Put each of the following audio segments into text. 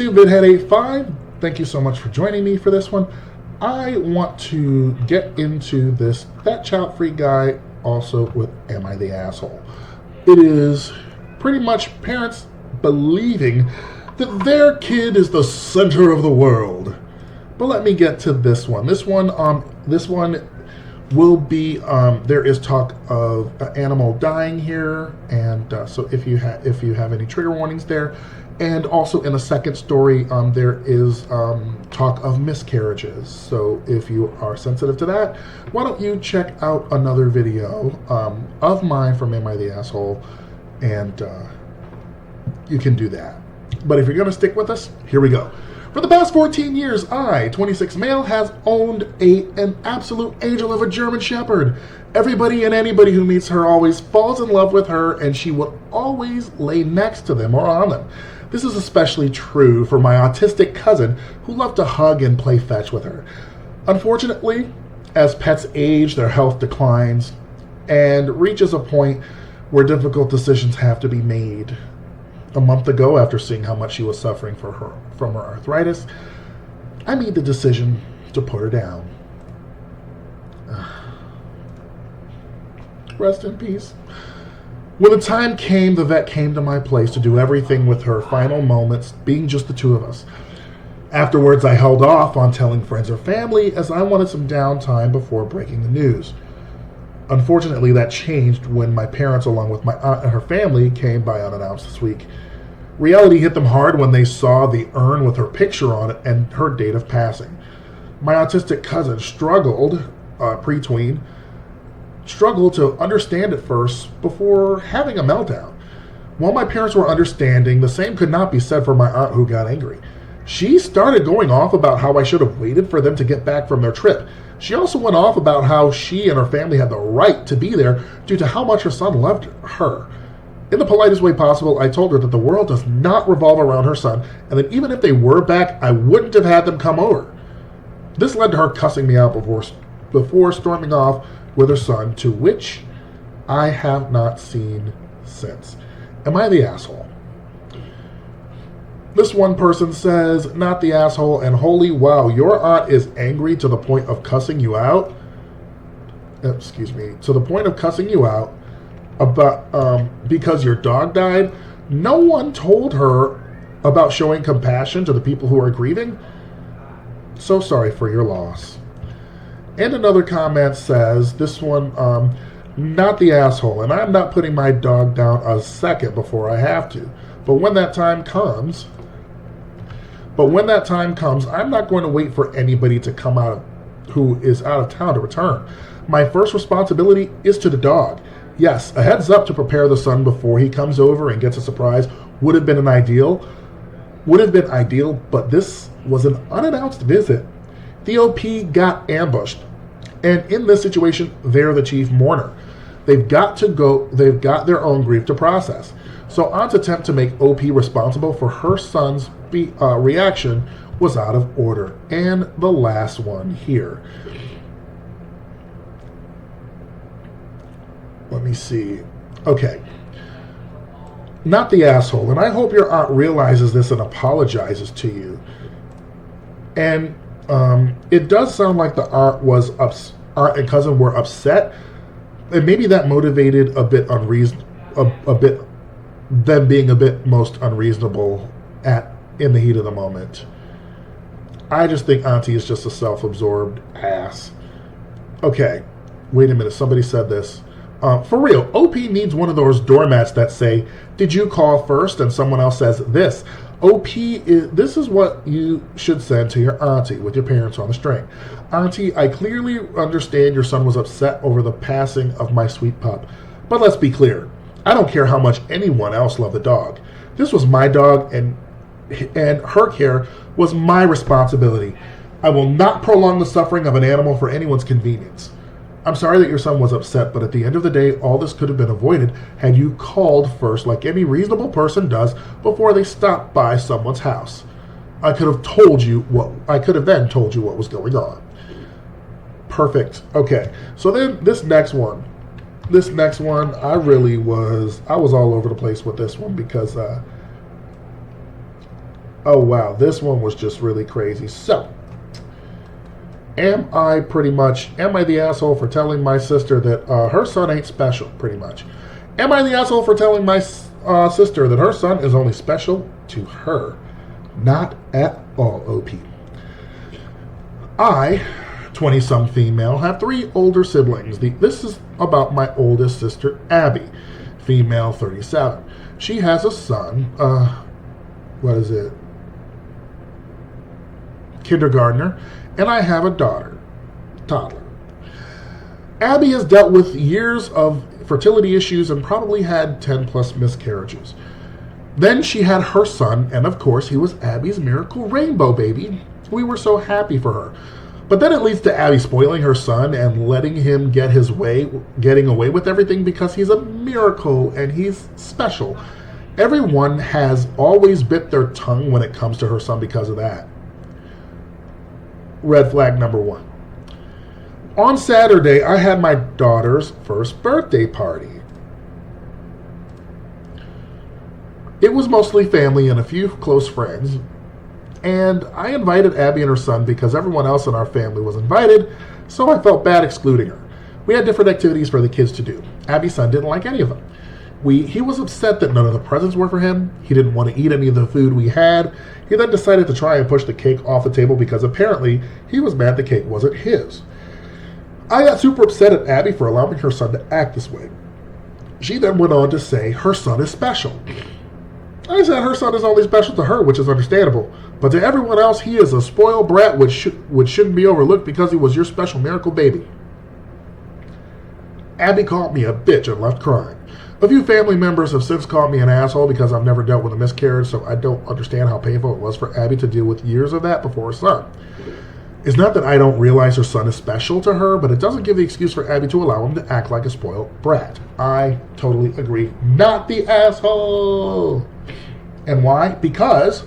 to VidHead85. Thank you so much for joining me for this one. I want to get into this That Childfree guy also with Am I the Asshole? It is pretty much parents believing that their kid is the center of the world. But let me get to this one. This one will be there is talk of an animal dying here, and so if you have any trigger warnings there, and also in the second story there is talk of miscarriages. So if you are sensitive to that, why don't you check out another video of mine from Am I the Asshole, and you can do that. But if you're going to stick with us, here we go. For the past 14 years, I, 26 male, has owned an absolute angel of a German Shepherd. Everybody and anybody who meets her always falls in love with her, and she will always lay next to them or on them. This is especially true for my autistic cousin, who loved to hug and play fetch with her. Unfortunately, as pets age, their health declines and reaches a point where difficult decisions have to be made. A month ago, after seeing how much she was suffering from her arthritis, I made the decision to put her down. Rest in peace. When the time came, the vet came to my place to do everything with her final moments, being just the two of us. Afterwards, I held off on telling friends or family as I wanted some downtime before breaking the news. Unfortunately, that changed when my parents, along with my aunt and her family, came by unannounced this week. Reality hit them hard when they saw the urn with her picture on it and her date of passing. My autistic cousin struggled, pre-tween, struggled to understand at first before having a meltdown. While my parents were understanding, the same could not be said for my aunt, who got angry. She started going off about how I should have waited for them to get back from their trip. She also went off about how she and her family had the right to be there due to how much her son loved her. In the politest way possible, I told her that the world does not revolve around her son, and that even if they were back, I wouldn't have had them come over. This led to her cussing me out before storming off with her son, to which I have not seen since. Am I the asshole? This one person says, not the asshole, and holy wow, your aunt is angry to the point of cussing you out. To the point of cussing you out about because your dog died. No one told her about showing compassion to the people who are grieving. So sorry for your loss. And another comment says, this one, not the asshole, and I'm not putting my dog down a second before I have to. But when that time comes, I'm not going to wait for anybody to come out who is out of town to return. My first responsibility is to the dog. Yes, a heads up to prepare the son before he comes over and gets a surprise would have been ideal, but this was an unannounced visit. The OP got ambushed, and in this situation, they're the chief mourner. They've got their own grief to process. So Aunt's attempt to make OP responsible for her son's reaction was out of order. And the last one here. Let me see. Okay. Not the asshole. And I hope your aunt realizes this and apologizes to you. And it does sound like the aunt and cousin were upset. And maybe that motivated them being a bit most unreasonable in the heat of the moment. I just think Auntie is just a self-absorbed ass. Okay, wait a minute, somebody said this. For real, OP needs one of those doormats that say, did you call first? And someone else says this. This is what you should send to your auntie with your parents on the string. Auntie, I clearly understand your son was upset over the passing of my sweet pup. But let's be clear. I don't care how much anyone else loved the dog. This was my dog, and her care was my responsibility. I will not prolong the suffering of an animal for anyone's convenience. I'm sorry that your son was upset, but at the end of the day, all this could have been avoided had you called first like any reasonable person does before they stop by someone's house. I could have then told you what was going on. Perfect. Okay. So then this next one, I was all over the place with this one because Oh wow, this one was just really crazy. So, am I the asshole for telling my sister that her son ain't special, pretty much? Am I the asshole for telling my sister that her son is only special to her? Not at all, OP. I, 20-some female, have 3 older siblings. This is about my oldest sister, Abby, female, 37. She has a son, what is it? Kindergartner, and I have a daughter, toddler. Abby has dealt with years of fertility issues and probably had 10 plus miscarriages. Then she had her son, and of course he was Abby's miracle rainbow baby. We were so happy for her. But then it leads to Abby spoiling her son and letting him getting away with everything because he's a miracle and he's special. Everyone has always bit their tongue when it comes to her son because of that. Red flag number 1. On Saturday, I had my daughter's first birthday party. It was mostly family and a few close friends, and I invited Abby and her son because everyone else in our family was invited, so I felt bad excluding her. We had different activities for the kids to do. Abby's son didn't like any of them. He was upset that none of the presents were for him. He didn't want to eat any of the food we had. He then decided to try and push the cake off the table because apparently he was mad the cake wasn't his. I got super upset at Abby for allowing her son to act this way. She then went on to say her son is special. I said her son is only special to her, which is understandable. But to everyone else, he is a spoiled brat which shouldn't be overlooked because he was your special miracle baby. Abby called me a bitch and left crying. A few family members have since called me an asshole because I've never dealt with a miscarriage, so I don't understand how painful it was for Abby to deal with years of that before her son. It's not that I don't realize her son is special to her, but it doesn't give the excuse for Abby to allow him to act like a spoiled brat. I totally agree. Not the asshole! And why? Because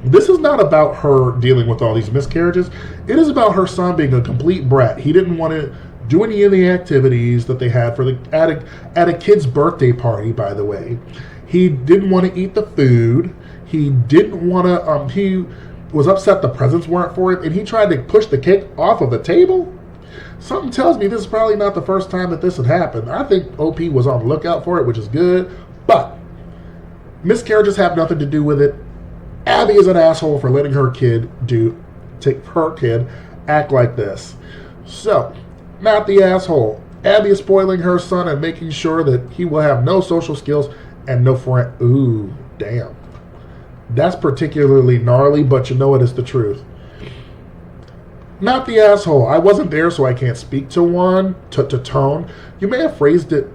this is not about her dealing with all these miscarriages. It is about her son being a complete brat. He didn't want to do any of the activities that they had for at a kid's birthday party, by the way. He didn't want to eat the food. He didn't want to, he was upset the presents weren't for him, and he tried to push the cake off of the table. Something tells me this is probably not the first time that this had happened. I think OP was on the lookout for it, which is good, but miscarriages have nothing to do with it. Abby is an asshole for letting her kid act like this. So, not the asshole. Abby is spoiling her son and making sure that he will have no social skills and no friend. Ooh, damn. That's particularly gnarly, but you know what is the truth. Not the asshole. I wasn't there, so I can't speak to tone. You may have phrased it.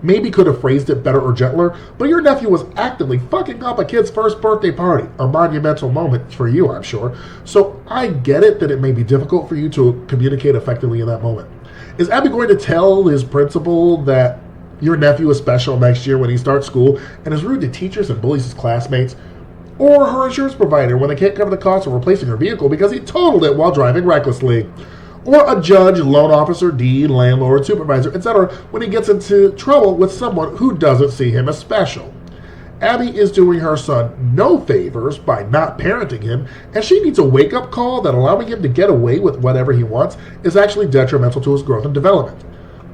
Maybe could have phrased it better or gentler, but your nephew was actively fucking up a kid's first birthday party. A monumental moment for you, I'm sure. So I get it that it may be difficult for you to communicate effectively in that moment. Is Abby going to tell his principal that your nephew is special next year when he starts school and is rude to teachers and bullies his classmates? Or her insurance provider when they can't cover the cost of replacing her vehicle because he totaled it while driving recklessly? Or a judge, loan officer, dean, landlord, supervisor, etc. when he gets into trouble with someone who doesn't see him as special? Abby is doing her son no favors by not parenting him, and she needs a wake-up call that allowing him to get away with whatever he wants is actually detrimental to his growth and development.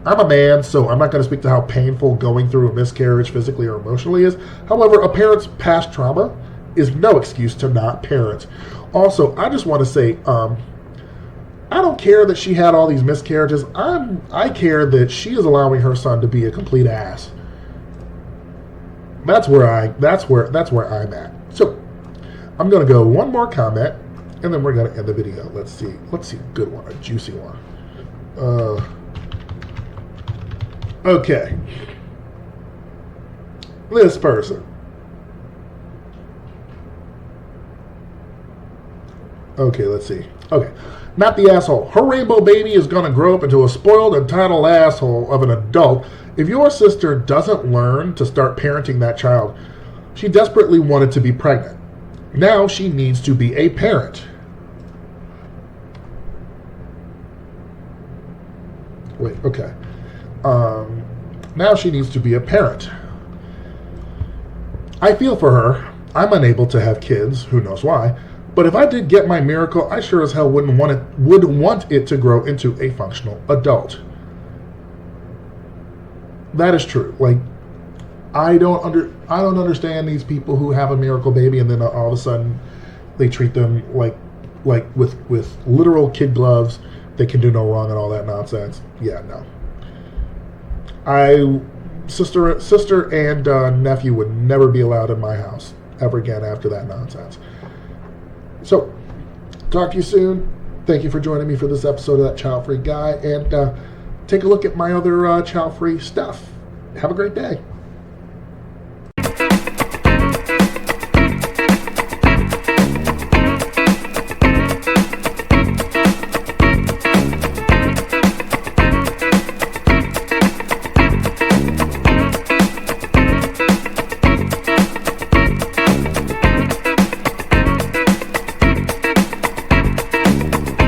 I'm a man, so I'm not going to speak to how painful going through a miscarriage physically or emotionally is. However, a parent's past trauma is no excuse to not parent. Also, I just want to say, I don't care that she had all these miscarriages. I care that she is allowing her son to be a complete ass. That's where I'm at. So I'm gonna go one more comment, and then we're gonna end the video. Let's see a good one, a juicy one. Okay. This person. Okay, let's see. Okay. Not the asshole. Her rainbow baby is going to grow up into a spoiled, entitled asshole of an adult if your sister doesn't learn to start parenting that child. She desperately wanted to be pregnant. Now she needs to be a parent. Wait, okay. Now she needs to be a parent. I feel for her. I'm unable to have kids. Who knows why? But if I did get my miracle, I sure as hell would want it to grow into a functional adult. That is true. Like, I don't understand these people who have a miracle baby and then all of a sudden they treat them like with literal kid gloves. They can do no wrong and all that nonsense. Yeah, no. Sister and nephew would never be allowed in my house ever again after that nonsense. So, talk to you soon. Thank you for joining me for this episode of That Child Free Guy, and take a look at my other child free stuff. Have a great day.